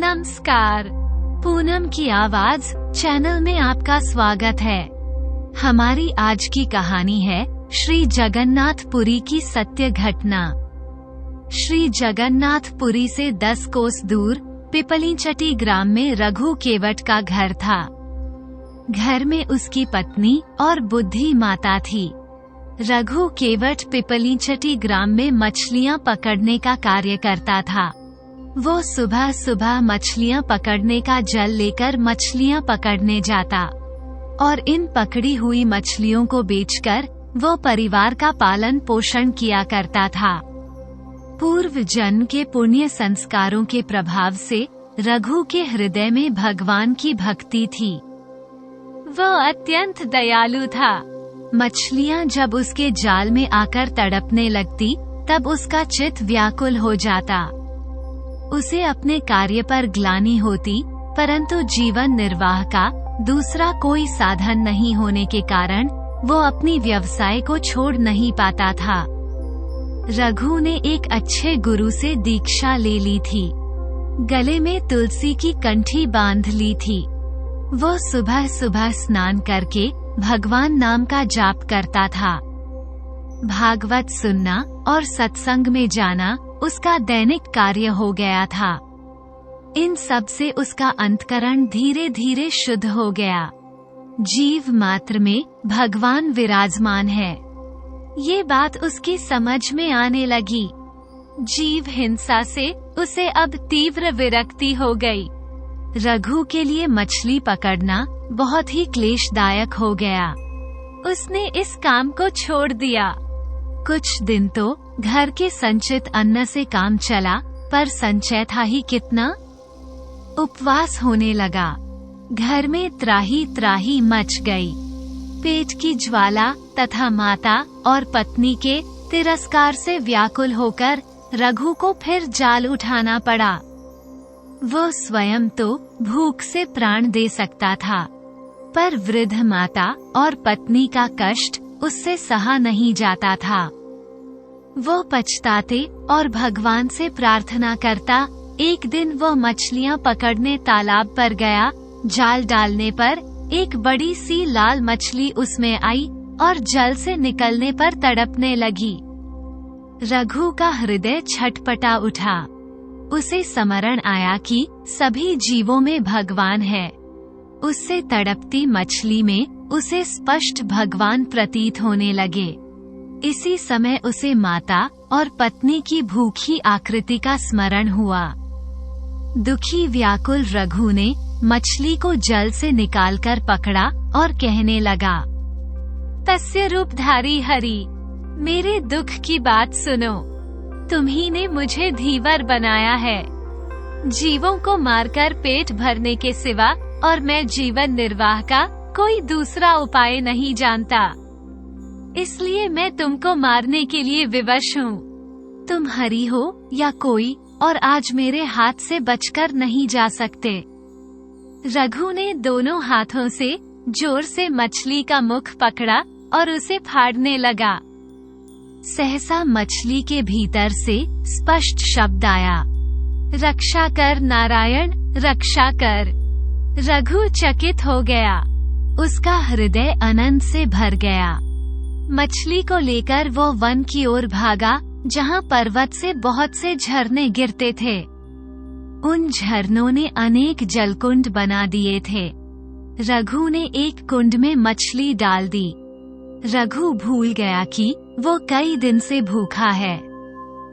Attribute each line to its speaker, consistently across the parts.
Speaker 1: नमस्कार, पूनम की आवाज चैनल में आपका स्वागत है। हमारी आज की कहानी है श्री जगन्नाथपुरी की सत्य घटना। श्री जगन्नाथपुरी से 10 कोस दूर पिपलीचटी ग्राम में रघु केवट का घर था। घर में उसकी पत्नी और बुद्धि माता थी। रघु केवट पिपलीचटी ग्राम में मछलियां पकड़ने का कार्य करता था। वो सुबह सुबह मछलियां पकड़ने का जल लेकर मछलियां पकड़ने जाता और इन पकड़ी हुई मछलियों को बेचकर वो परिवार का पालन पोषण किया करता था। पूर्व जन्म के पुण्य संस्कारों के प्रभाव से रघु के हृदय में भगवान की भक्ति थी। वो अत्यंत दयालु था। मछलियां जब उसके जाल में आकर तड़पने लगती तब उसका चित्त व्याकुल हो जाता। उसे अपने कार्य पर ग्लानि होती, परंतु जीवन निर्वाह का दूसरा कोई साधन नहीं होने के कारण वो अपनी व्यवसाय को छोड़ नहीं पाता था। रघु ने एक अच्छे गुरु से दीक्षा ले ली थी। गले में तुलसी की कंठी बांध ली थी। वो सुबह सुबह स्नान करके भगवान नाम का जाप करता था। भागवत सुनना और सत्संग में जाना उसका दैनिक कार्य हो गया था। इन सब से उसका अंतकरण धीरे धीरे शुद्ध हो गया। जीव मात्र में भगवान विराजमान है, ये बात उसकी समझ में आने लगी। जीव हिंसा से उसे अब तीव्र विरक्ति हो गई। रघु के लिए मछली पकड़ना बहुत ही क्लेशदायक हो गया। उसने इस काम को छोड़ दिया। कुछ दिन तो घर के संचित अन्न से काम चला, पर संचय था ही कितना। उपवास होने लगा। घर में त्राही त्राही मच गई। पेट की ज्वाला तथा माता और पत्नी के तिरस्कार से व्याकुल होकर रघु को फिर जाल उठाना पड़ा। वो स्वयं तो भूख से प्राण दे सकता था, पर वृद्ध माता और पत्नी का कष्ट उससे सहा नहीं जाता था। वो पछताते और भगवान से प्रार्थना करता। एक दिन वो मछलियां पकड़ने तालाब पर गया। जाल डालने पर एक बड़ी सी लाल मछली उसमें आई और जल से निकलने पर तड़पने लगी। रघु का हृदय छटपटा उठा। उसे स्मरण आया कि सभी जीवों में भगवान है। उससे तड़पती मछली में उसे स्पष्ट भगवान प्रतीत होने लगे। इसी समय उसे माता और पत्नी की भूखी आकृति का स्मरण हुआ। दुखी व्याकुल रघु ने मछली को जल से निकालकर पकड़ा और कहने लगा, तस्य रूपधारी हरि, मेरे दुख की बात सुनो। तुम्ही ने मुझे धीवर बनाया है। जीवों को मारकर पेट भरने के सिवा और मैं जीवन निर्वाह का कोई दूसरा उपाय नहीं जानता। इसलिए मैं तुमको मारने के लिए विवश हूँ। तुम हरि हो या कोई और आज मेरे हाथ से बचकर नहीं जा सकते। रघु ने दोनों हाथों से जोर से मछली का मुख पकड़ा और उसे फाड़ने लगा। सहसा मछली के भीतर से स्पष्ट शब्द आया, रक्षा कर नारायण, रक्षा कर। रघु चकित हो गया। उसका हृदय आनंद से भर गया। मछली को लेकर वो वन की ओर भागा, जहाँ पर्वत से बहुत से झरने गिरते थे। उन झरनों ने अनेक जलकुंड बना दिए थे। रघु ने एक कुंड में मछली डाल दी। रघु भूल गया कि वो कई दिन से भूखा है।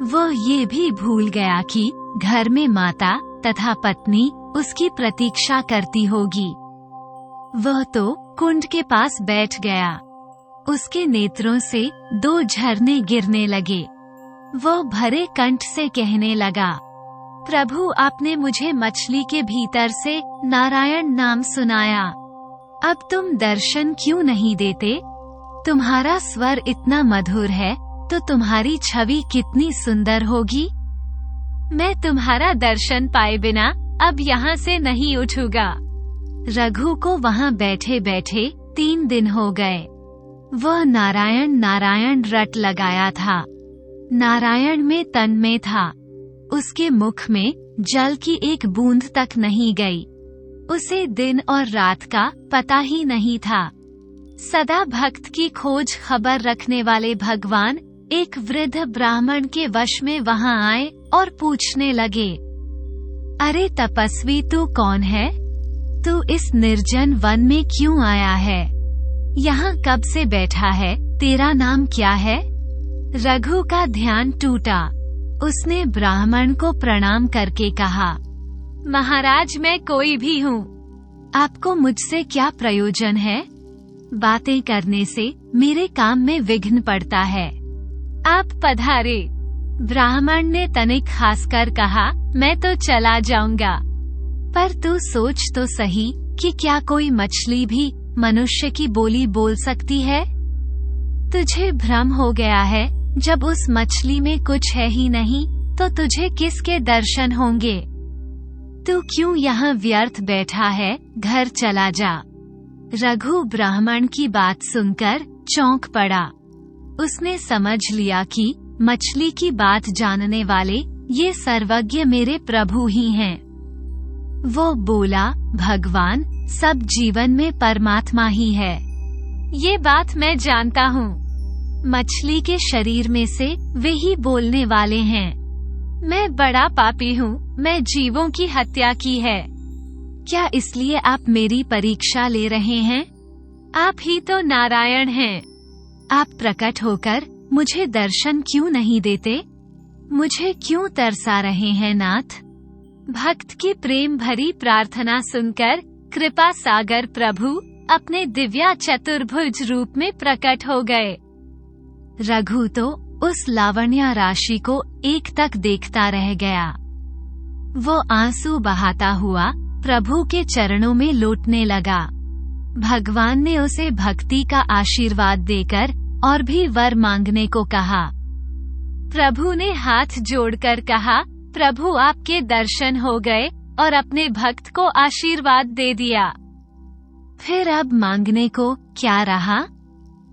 Speaker 1: वो ये भी भूल गया कि घर में माता तथा पत्नी उसकी प्रतीक्षा करती होगी। वह तो कुंड के पास बैठ गया। उसके नेत्रों से 2 झरने गिरने लगे। वो भरे कंठ से कहने लगा, प्रभु आपने मुझे मछली के भीतर से नारायण नाम सुनाया। अब तुम दर्शन क्यों नहीं देते? तुम्हारा स्वर इतना मधुर है तो तुम्हारी छवि कितनी सुंदर होगी। मैं तुम्हारा दर्शन पाए बिना अब यहाँ से नहीं उठूंगा। रघु को वहाँ बैठे बैठे 3 दिन हो गए। वह नारायण नारायण रट लगाया था। नारायण में तन्मय था। उसके मुख में जल की एक बूंद तक नहीं गई। उसे दिन और रात का पता ही नहीं था। सदा भक्त की खोज खबर रखने वाले भगवान एक वृद्ध ब्राह्मण के वश में वहां आए और पूछने लगे, अरे तपस्वी, तू कौन है? तू इस निर्जन वन में क्यों आया है? यहाँ कब से बैठा है? तेरा नाम क्या है? रघु का ध्यान टूटा। उसने ब्राह्मण को प्रणाम करके कहा, महाराज, मैं कोई भी हूँ। आपको मुझसे क्या प्रयोजन है? बातें करने से मेरे काम में विघ्न पड़ता है। आप पधारे। ब्राह्मण ने तनिक हंसकर कहा, मैं तो चला जाऊंगा, पर तू सोच तो सही कि क्या कोई मछली भी मनुष्य की बोली बोल सकती है? तुझे भ्रम हो गया है। जब उस मछली में कुछ है ही नहीं तो तुझे किसके दर्शन होंगे? तू क्यों यहाँ व्यर्थ बैठा है? घर चला जा। रघु ब्राह्मण की बात सुनकर चौंक पड़ा। उसने समझ लिया कि मछली की बात जानने वाले ये सर्वज्ञ मेरे प्रभु ही हैं। वो बोला, भगवान, सब जीवन में परमात्मा ही है। ये बात मैं जानता हूँ। मछली के शरीर में से वे ही बोलने वाले हैं। मैं बड़ा पापी हूँ। मैं जीवों की हत्या की है। क्या इसलिए आप मेरी परीक्षा ले रहे हैं? आप ही तो नारायण हैं। आप प्रकट होकर मुझे दर्शन क्यों नहीं देते? मुझे क्यों तरसा रहे हैं नाथ? भक्त की प्रेम भरी प्रार्थना सुनकर कृपा सागर प्रभु अपने दिव्या चतुर्भुज रूप में प्रकट हो गए। रघु तो उस लावण्य राशि को एकटक देखता रह गया। वो आंसू बहाता हुआ प्रभु के चरणों में लौटने लगा। भगवान ने उसे भक्ति का आशीर्वाद देकर और भी वर मांगने को कहा। प्रभु ने हाथ जोड़कर कहा, प्रभु, आपके दर्शन हो गए और अपने भक्त को आशीर्वाद दे दिया। फिर अब मांगने को क्या रहा?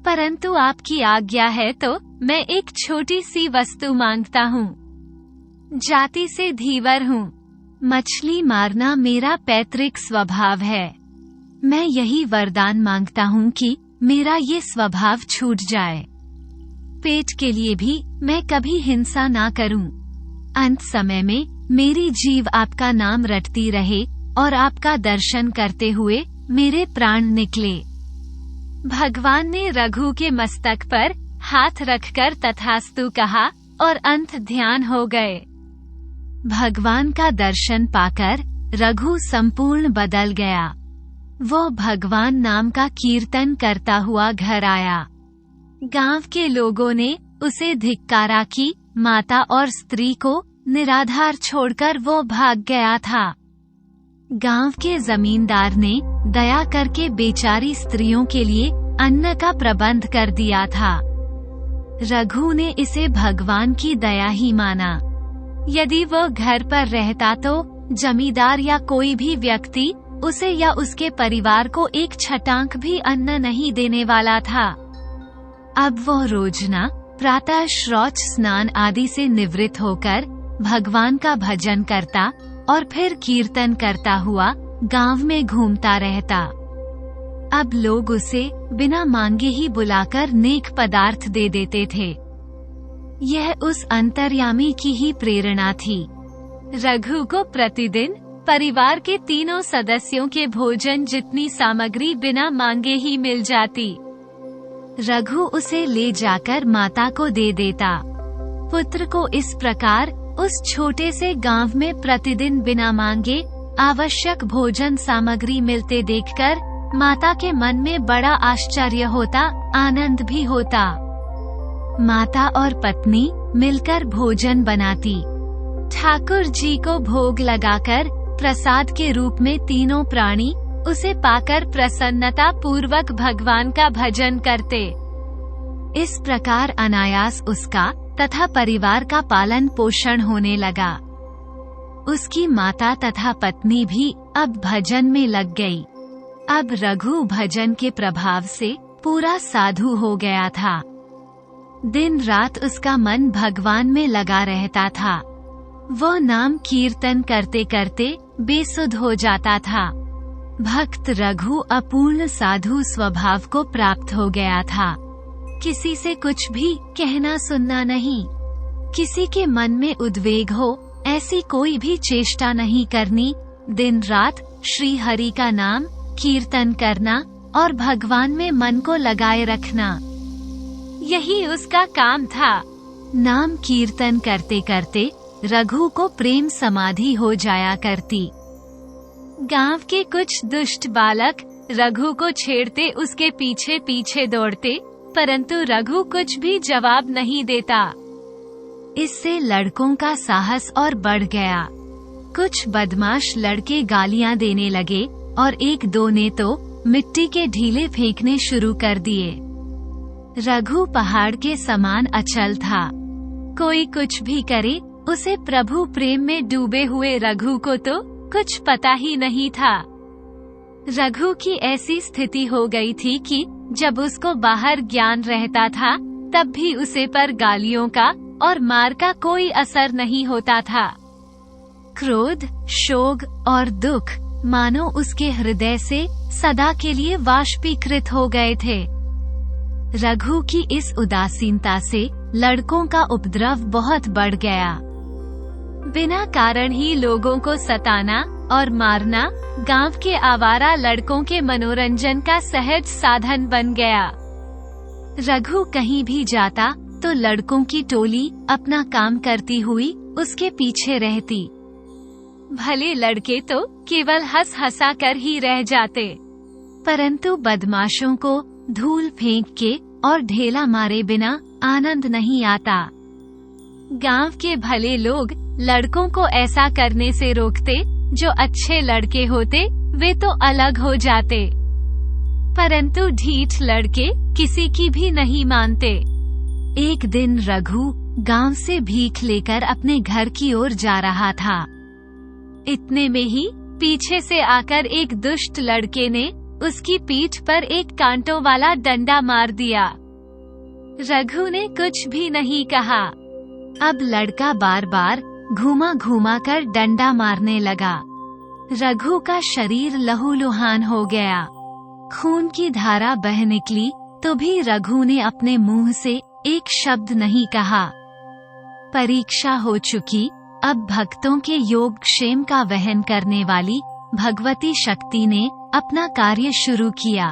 Speaker 1: परंतु आपकी आज्ञा है तो मैं एक छोटी सी वस्तु मांगता हूँ। जाति से धीवर हूँ। मछली मारना मेरा पैतृक स्वभाव है। मैं यही वरदान मांगता हूँ कि मेरा ये स्वभाव छूट जाए। पेट के लिए भी मैं कभी हिंसा ना करूँ। अंत समय में मेरी जीव आपका नाम रटती रहे और आपका दर्शन करते हुए मेरे प्राण निकले। भगवान ने रघु के मस्तक पर हाथ रखकर तथास्तु कहा और अंत ध्यान हो गए। भगवान का दर्शन पाकर रघु संपूर्ण बदल गया। वो भगवान नाम का कीर्तन करता हुआ घर आया। गांव के लोगों ने उसे धिक्कारा कि माता और स्त्री को निराधार छोड़कर वो भाग गया था। गांव के जमींदार ने दया करके बेचारी स्त्रियों के लिए अन्न का प्रबंध कर दिया था। रघु ने इसे भगवान की दया ही माना। यदि वो घर पर रहता तो जमींदार या कोई भी व्यक्ति उसे या उसके परिवार को एक छटांक भी अन्न नहीं देने वाला था। अब वो रोजना प्रातः शौच स्नान आदि से निवृत्त होकर भगवान का भजन करता और फिर कीर्तन करता हुआ गांव में घूमता रहता। अब लोग उसे बिना मांगे ही बुलाकर नेक पदार्थ दे देते थे। यह उस अंतर्यामी की ही प्रेरणा थी। रघु को प्रतिदिन परिवार के तीनों सदस्यों के भोजन जितनी सामग्री बिना मांगे ही मिल जाती। रघु उसे ले जाकर माता को दे देता। पुत्र को इस प्रकार उस छोटे से गांव में प्रतिदिन बिना मांगे आवश्यक भोजन सामग्री मिलते देखकर माता के मन में बड़ा आश्चर्य होता, आनंद भी होता। माता और पत्नी मिलकर भोजन बनाती। ठाकुर जी को भोग लगाकर प्रसाद के रूप में तीनों प्राणी उसे पाकर प्रसन्नता पूर्वक भगवान का भजन करते। इस प्रकार अनायास उसका तथा परिवार का पालन पोषण होने लगा। उसकी माता तथा पत्नी भी अब भजन में लग गई। अब रघु भजन के प्रभाव से पूरा साधु हो गया था। दिन रात उसका मन भगवान में लगा रहता था। वो नाम कीर्तन करते करते बेसुध हो जाता था। भक्त रघु अपूर्ण साधु स्वभाव को प्राप्त हो गया था। किसी से कुछ भी कहना सुनना नहीं, किसी के मन में उद्वेग हो ऐसी कोई भी चेष्टा नहीं करनी, दिन रात श्री हरि का नाम कीर्तन करना और भगवान में मन को लगाए रखना, यही उसका काम था। नाम कीर्तन करते करते रघु को प्रेम समाधि हो जाया करती। गांव के कुछ दुष्ट बालक रघु को छेड़ते उसके पीछे पीछे दौड़ते, परंतु रघु कुछ भी जवाब नहीं देता। इससे लड़कों का साहस और बढ़ गया। कुछ बदमाश लड़के गालियां देने लगे और एक दो ने तो मिट्टी के ढीले फेंकने शुरू कर दिए। रघु पहाड़ के समान अचल था। कोई कुछ भी करे, उसे प्रभु प्रेम में डूबे हुए रघु को तो कुछ पता ही नहीं था। रघु की ऐसी स्थिति हो गई थी कि जब उसको बाहर ज्ञान रहता था तब भी उसे पर गालियों का और मार का कोई असर नहीं होता था। क्रोध, शोक और दुख मानो उसके हृदय से सदा के लिए वाष्पीकृत हो गए थे। रघु की इस उदासीनता से लड़कों का उपद्रव बहुत बढ़ गया। बिना कारण ही लोगों को सताना और मारना गांव के आवारा लड़कों के मनोरंजन का सहज साधन बन गया। रघु कहीं भी जाता तो लड़कों की टोली अपना काम करती हुई उसके पीछे रहती। भले लड़के तो केवल हंस हंसा कर ही रह जाते, परंतु बदमाशों को धूल फेंक के और ढेला मारे बिना आनंद नहीं आता। गांव के भले लोग लड़कों को ऐसा करने से रोकते, जो अच्छे लड़के होते वे तो अलग हो जाते, परंतु ढीठ लड़के किसी की भी नहीं मानते। एक दिन रघु गांव से भीख लेकर अपने घर की ओर जा रहा था। इतने में ही पीछे से आकर एक दुष्ट लड़के ने उसकी पीठ पर एक कांटों वाला डंडा मार दिया। रघु ने कुछ भी नहीं कहा। अब लड़का बार बार घुमा घुमा कर डंडा मारने लगा। रघु का शरीर लहूलुहान हो गया। खून की धारा बह निकली तो भी रघु ने अपने मुंह से एक शब्द नहीं कहा। परीक्षा हो चुकी। अब भक्तों के योग क्षेम का वहन करने वाली भगवती शक्ति ने अपना कार्य शुरू किया।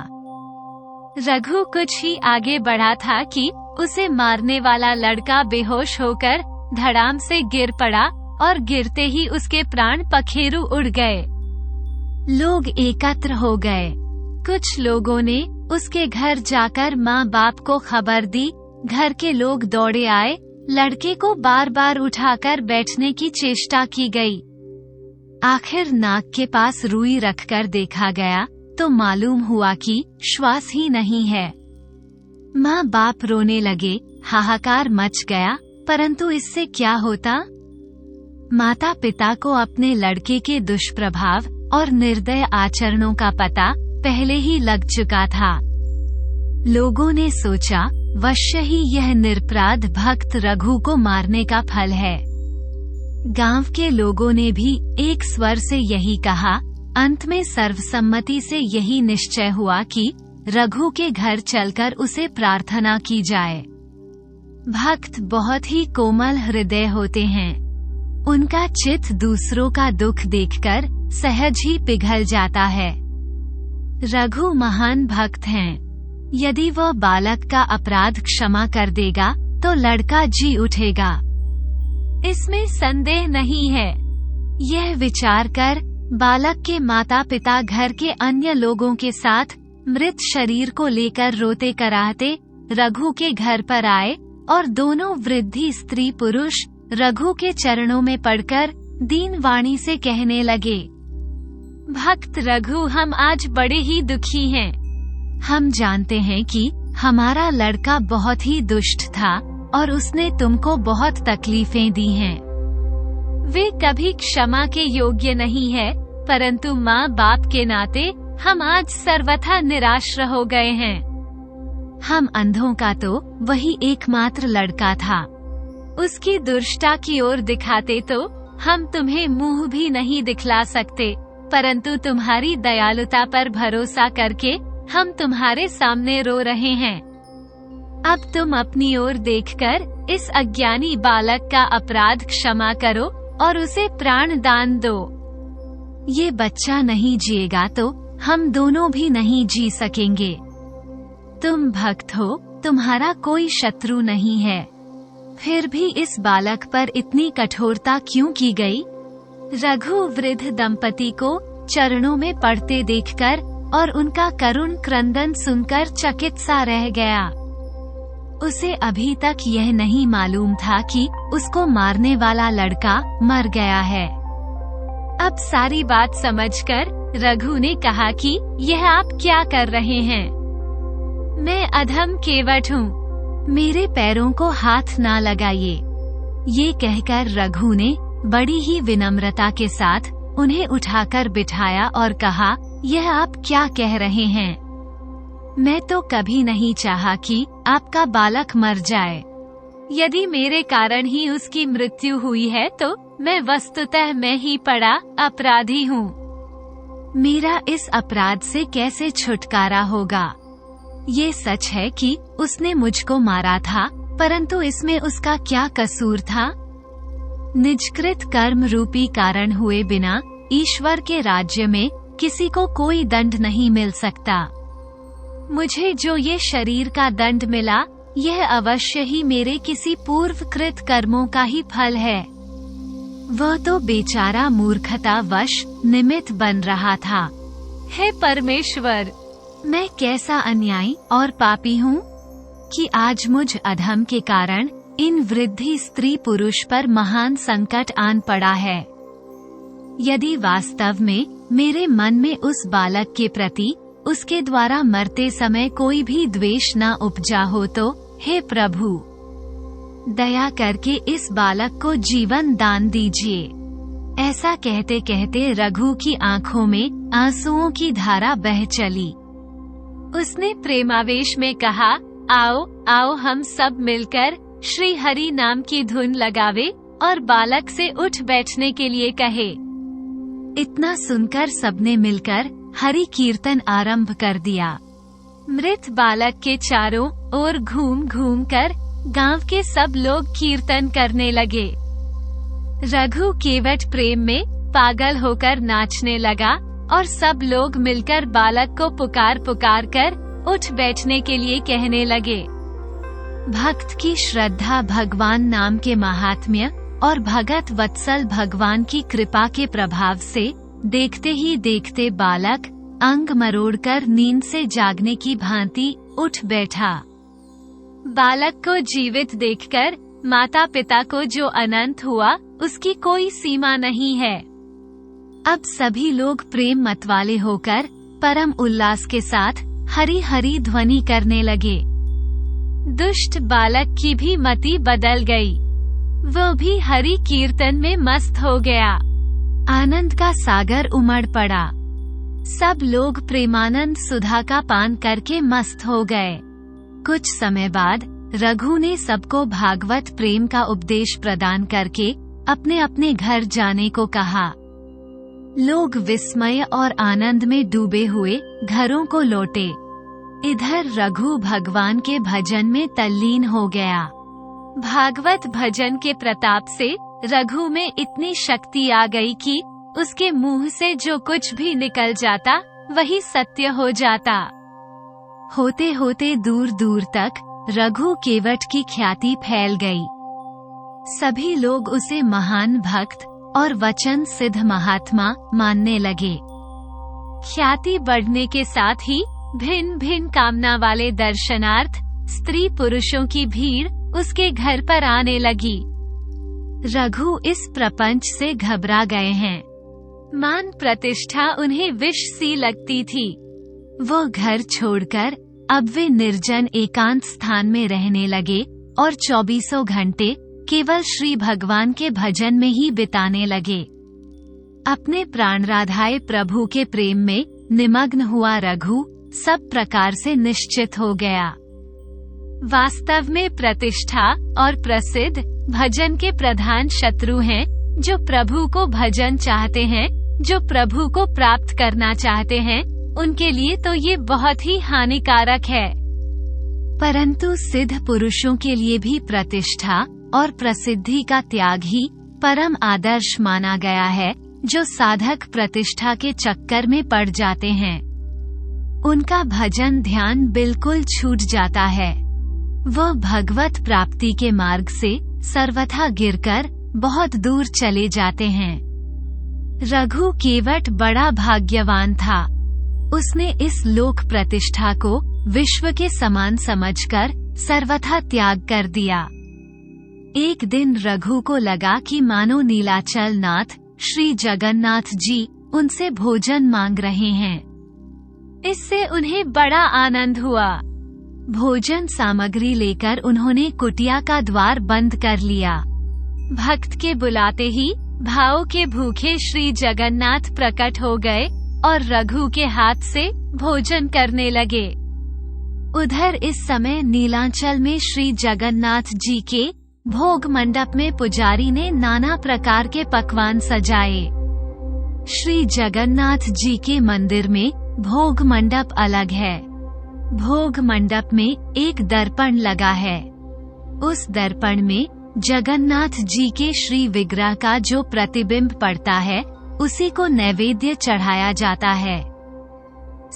Speaker 1: रघु कुछ ही आगे बढ़ा था कि उसे मारने वाला लड़का बेहोश होकर धड़ाम से गिर पड़ा और गिरते ही उसके प्राण पखेरु उड़ गए। लोग एकत्र हो गए। कुछ लोगों ने उसके घर जाकर माँ बाप को खबर दी। घर के लोग दौड़े आए। लड़के को बार बार उठाकर बैठने की चेष्टा की गई। आखिर नाक के पास रुई रखकर देखा गया तो मालूम हुआ कि श्वास ही नहीं है। माँ बाप रोने लगे। हाहाकार मच गया, परंतु इससे क्या होता? माता पिता को अपने लड़के के दुष्प्रभाव और निर्दय आचरणों का पता पहले ही लग चुका था। लोगों ने सोचा वश्य ही यह निरपराध भक्त रघु को मारने का फल है। गांव के लोगों ने भी एक स्वर से यही कहा। अंत में सर्वसम्मति से यही निश्चय हुआ कि रघु के घर चलकर उसे प्रार्थना की जाए। भक्त बहुत ही कोमल हृदय होते हैं। उनका चित्त दूसरों का दुख देखकर सहज ही पिघल जाता है। रघु महान भक्त हैं। यदि वह बालक का अपराध क्षमा कर देगा तो लड़का जी उठेगा, इसमें संदेह नहीं है। यह विचार कर बालक के माता पिता घर के अन्य लोगों के साथ मृत शरीर को लेकर रोते कराहते रघु के घर पर आए और दोनों वृद्धि स्त्री पुरुष रघु के चरणों में पड़कर दीन वाणी से कहने लगे, भक्त रघु, हम आज बड़े ही दुखी हैं। हम जानते हैं कि हमारा लड़का बहुत ही दुष्ट था और उसने तुमको बहुत तकलीफें दी हैं। वे कभी क्षमा के योग्य नहीं है, परंतु माँ बाप के नाते हम आज सर्वथा निराश हो गए हैं। हम अंधों का तो वही एकमात्र लड़का था। उसकी दुष्टता की ओर दिखाते तो हम तुम्हें मुंह भी नहीं दिखला सकते, परंतु तुम्हारी दयालुता पर भरोसा करके हम तुम्हारे सामने रो रहे हैं। अब तुम अपनी ओर देखकर इस अज्ञानी बालक का अपराध क्षमा करो और उसे प्राण दान दो। ये बच्चा नहीं जिएगा तो हम दोनों भी नहीं जी सकेंगे। तुम भक्त हो, तुम्हारा कोई शत्रु नहीं है, फिर भी इस बालक पर इतनी कठोरता क्यों की गई? रघु वृद्ध दंपति को चरणों में पड़ते देखकर और उनका करुण क्रंदन सुनकर चकित सा रह गया। उसे अभी तक यह नहीं मालूम था कि उसको मारने वाला लड़का मर गया है। अब सारी बात समझकर रघु ने कहा कि यह आप क्या कर रहे हैं? मैं अधम केवट हूँ, मेरे पैरों को हाथ ना लगाइए। ये कहकर रघु ने बड़ी ही विनम्रता के साथ उन्हें उठाकर बिठाया और कहा, यह आप क्या कह रहे हैं? मैं तो कभी नहीं चाहा कि आपका बालक मर जाए। यदि मेरे कारण ही उसकी मृत्यु हुई है तो मैं वस्तुतः मैं ही बड़ा अपराधी हूँ। मेरा इस अपराध से कैसे छुटकारा होगा? ये सच है कि उसने मुझको मारा था, परंतु इसमें उसका क्या कसूर था? निजकृत कर्म रूपी कारण हुए बिना ईश्वर के राज्य में किसी को कोई दंड नहीं मिल सकता। मुझे जो ये शरीर का दंड मिला, यह अवश्य ही मेरे किसी पूर्वकृत कर्मों का ही फल है। वह तो बेचारा मूर्खतावश निमित्त बन रहा था। हे परमेश्वर, मैं कैसा अन्यायी और पापी हूँ कि आज मुझ अधम के कारण इन वृद्धि स्त्री पुरुष पर महान संकट आन पड़ा है। यदि वास्तव में मेरे मन में उस बालक के प्रति उसके द्वारा मरते समय कोई भी द्वेष न उपजा हो तो हे प्रभु, दया करके इस बालक को जीवन दान दीजिए। ऐसा कहते कहते रघु की आंखों में आंसुओं की धारा बह चली। उसने प्रेमावेश में कहा, आओ आओ हम सब मिलकर श्री हरि नाम की धुन लगावे और बालक से उठ बैठने के लिए कहे। इतना सुनकर सबने मिलकर हरि कीर्तन आरंभ कर दिया। मृत बालक के चारों ओर घूम घूम कर गांव के सब लोग कीर्तन करने लगे। रघु केवट प्रेम में पागल होकर नाचने लगा और सब लोग मिलकर बालक को पुकार पुकार कर उठ बैठने के लिए कहने लगे। भक्त की श्रद्धा, भगवान नाम के महात्म्य और भगत वत्सल भगवान की कृपा के प्रभाव से देखते ही देखते बालक अंग मरोड़कर नींद से जागने की भांति उठ बैठा। बालक को जीवित देखकर माता पिता को जो आनंद हुआ उसकी कोई सीमा नहीं है। अब सभी लोग प्रेम मतवाले होकर परम उल्लास के साथ हरि हरि ध्वनि करने लगे। दुष्ट बालक की भी मति बदल गई, वो भी हरि कीर्तन में मस्त हो गया। आनंद का सागर उमड़ पड़ा। सब लोग प्रेमानंद सुधा का पान करके मस्त हो गए। कुछ समय बाद रघु ने सबको भागवत प्रेम का उपदेश प्रदान करके अपने अपने घर जाने को कहा। लोग विस्मय और आनंद में डूबे हुए घरों को लौटे। इधर रघु भगवान के भजन में तल्लीन हो गया। भागवत भजन के प्रताप से रघु में इतनी शक्ति आ गई कि उसके मुंह से जो कुछ भी निकल जाता वही सत्य हो जाता। होते होते दूर दूर तक रघु केवट की ख्याति फैल गई। सभी लोग उसे महान भक्त और वचन सिद्ध महात्मा मानने लगे। ख्याति बढ़ने के साथ ही भिन्न भिन्न कामना वाले दर्शनार्थ स्त्री पुरुषों की भीड़ उसके घर पर आने लगी। रघु इस प्रपंच से घबरा गए हैं। मान प्रतिष्ठा उन्हें विष सी लगती थी। वो घर छोड़कर अब वे निर्जन एकांत स्थान में रहने लगे और 24 घंटे केवल श्री भगवान के भजन में ही बिताने लगे। अपने प्राणराधाय प्रभु के प्रेम में निमग्न हुआ रघु सब प्रकार से निश्चित हो गया। वास्तव में प्रतिष्ठा और प्रसिद्ध भजन के प्रधान शत्रु हैं जो प्रभु को भजन चाहते हैं, जो प्रभु को प्राप्त करना चाहते हैं, उनके लिए तो ये बहुत ही हानिकारक है। परंतु सिद्ध पुरुषों के लिए भी प्रतिष्ठा और प्रसिद्धि का त्याग ही परम आदर्श माना गया है। जो साधक प्रतिष्ठा के चक्कर में पड़ जाते हैं, उनका भजन ध्यान बिल्कुल छूट जाता है। वह भगवत प्राप्ति के मार्ग से सर्वथा गिरकर बहुत दूर चले जाते हैं। रघु केवट बड़ा भाग्यवान था। उसने इस लोक प्रतिष्ठा को विश्व के समान समझकर सर्वथा त्याग कर दिया। एक दिन रघु को लगा कि मानो नीलाचल नाथ श्री जगन्नाथ जी उनसे भोजन मांग रहे हैं। इससे उन्हें बड़ा आनंद हुआ। भोजन सामग्री लेकर उन्होंने कुटिया का द्वार बंद कर लिया। भक्त के बुलाते ही भाव के भूखे श्री जगन्नाथ प्रकट हो गए और रघु के हाथ से भोजन करने लगे। उधर इस समय नीलांचल में श्री जगन्नाथ जी के भोग मंडप में पुजारी ने नाना प्रकार के पकवान सजाए। श्री जगन्नाथ जी के मंदिर में भोग मंडप अलग है। भोग मंडप में एक दर्पण लगा है। उस दर्पण में जगन्नाथ जी के श्री विग्रह का जो प्रतिबिंब पड़ता है, उसी को नैवेद्य चढ़ाया जाता है।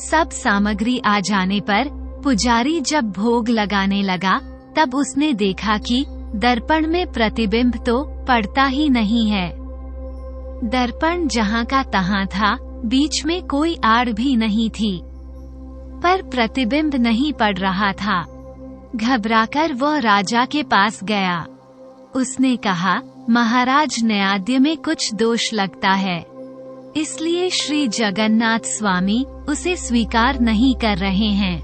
Speaker 1: सब सामग्री आ जाने पर पुजारी जब भोग लगाने लगा, तब उसने देखा कि दर्पण में प्रतिबिंब तो पड़ता ही नहीं है। दर्पण जहाँ का तहाँ था, बीच में कोई आड़ भी नहीं थी, पर प्रतिबिंब नहीं पड़ रहा था। घबराकर वह राजा के पास गया। उसने कहा, महाराज, न्यायालय में कुछ दोष लगता है, इसलिए श्री जगन्नाथ स्वामी उसे स्वीकार नहीं कर रहे हैं।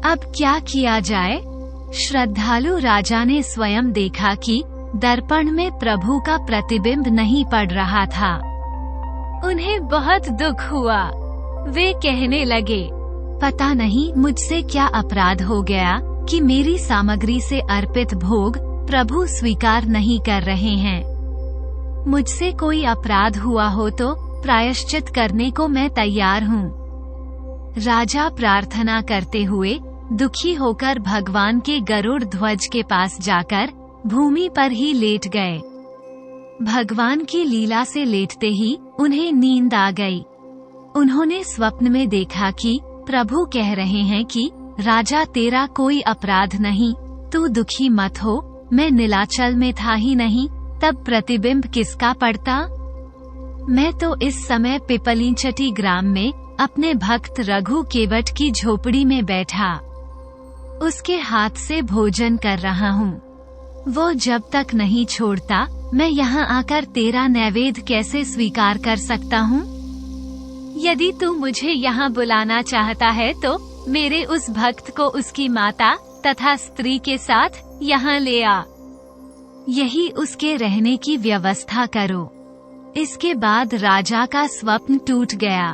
Speaker 1: अब क्या किया जाए? श्रद्धालु राजा ने स्वयं देखा कि दर्पण में प्रभु का प्रतिबिंब नहीं पड़ रहा था। उन्हें बहुत दुख हुआ। वे कहने लगे, पता नहीं मुझसे क्या अपराध हो गया कि मेरी सामग्री से अर्पित भोग प्रभु स्वीकार नहीं कर रहे हैं। मुझसे कोई अपराध हुआ हो तो प्रायश्चित करने को मैं तैयार हूँ। राजा प्रार्थना करते हुए दुखी होकर भगवान के गरुड़ ध्वज के पास जाकर भूमि पर ही लेट गए। भगवान की लीला से लेटते ही उन्हें नींद आ गई। उन्होंने स्वप्न में देखा कि प्रभु कह रहे हैं कि राजा, तेरा कोई अपराध नहीं, तू दुखी मत हो। मैं नीलाचल में था ही नहीं, तब प्रतिबिंब किसका पड़ता? मैं तो इस समय पिपलीचटी ग्राम में अपने भक्त रघु केवट की झोपड़ी में बैठा उसके हाथ से भोजन कर रहा हूँ। वो जब तक नहीं छोड़ता, मैं यहाँ आकर तेरा नैवेद्य कैसे स्वीकार कर सकता हूँ? यदि तू मुझे यहाँ बुलाना चाहता है तो मेरे उस भक्त को उसकी माता तथा स्त्री के साथ यहाँ ले आ। यही उसके रहने की व्यवस्था करो। इसके बाद राजा का स्वप्न टूट गया।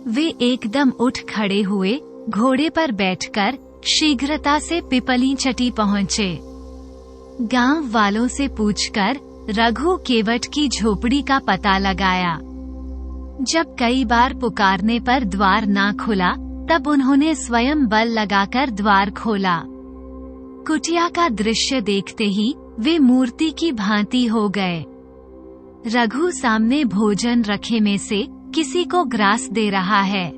Speaker 1: वे एकदम उठ खड़े हुए, घोड़े पर बैठकर शीघ्रता से पिपलीचटी पहुँचे। गांव वालों से पूछकर रघु केवट की झोपड़ी का पता लगाया। जब कई बार पुकारने पर द्वार ना खुला, तब उन्होंने स्वयं बल लगाकर द्वार खोला। कुटिया का दृश्य देखते ही वे मूर्ति की भांति हो गए। रघु सामने भोजन रखे में से किसी को ग्रास दे रहा है।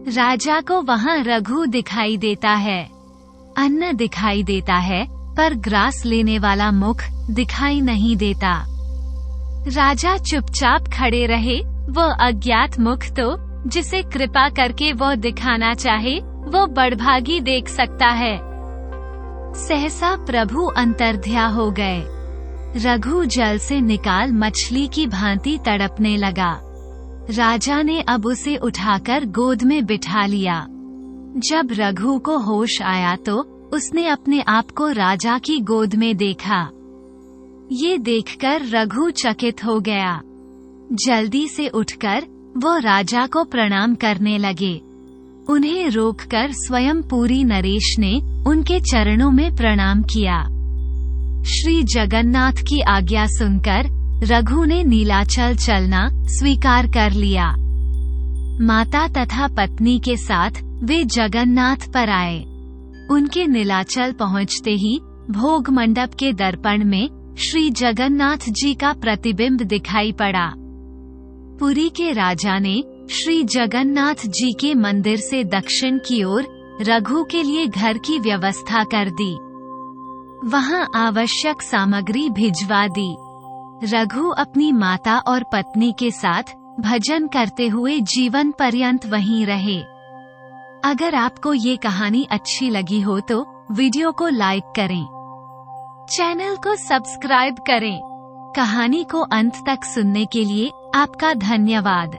Speaker 1: राजा को वहाँ रघु दिखाई देता है, अन्न दिखाई देता है, पर ग्रास लेने वाला मुख दिखाई नहीं देता। राजा चुपचाप खड़े रहे। वह अज्ञात मुख तो जिसे कृपा करके वह दिखाना चाहे, वो बड़भागी देख सकता है। सहसा प्रभु अंतर्ध्या हो गए। रघु जल से निकाल मछली की भांति तड़पने लगा। राजा ने अब उसे उठाकर गोद में बिठा लिया। जब रघु को होश आया तो उसने अपने आप को राजा की गोद में देखा। ये देखकर रघु चकित हो गया। जल्दी से उठकर वो राजा को प्रणाम करने लगे। उन्हें रोककर स्वयं पुरी नरेश ने उनके चरणों में प्रणाम किया। श्री जगन्नाथ की आज्ञा सुनकर रघु ने नीलाचल चलना स्वीकार कर लिया। माता तथा पत्नी के साथ वे जगन्नाथ पर आए। उनके नीलाचल पहुँचते ही भोग मंडप के दर्पण में श्री जगन्नाथ जी का प्रतिबिंब दिखाई पड़ा। पुरी के राजा ने श्री जगन्नाथ जी के मंदिर से दक्षिण की ओर रघु के लिए घर की व्यवस्था कर दी। वहां आवश्यक सामग्री भिजवा दी। रघु अपनी माता और पत्नी के साथ भजन करते हुए जीवन पर्यंत वहीं रहे। अगर आपको ये कहानी अच्छी लगी हो तो वीडियो को लाइक करें, चैनल को सब्सक्राइब करें। कहानी को अंत तक सुनने के लिए आपका धन्यवाद।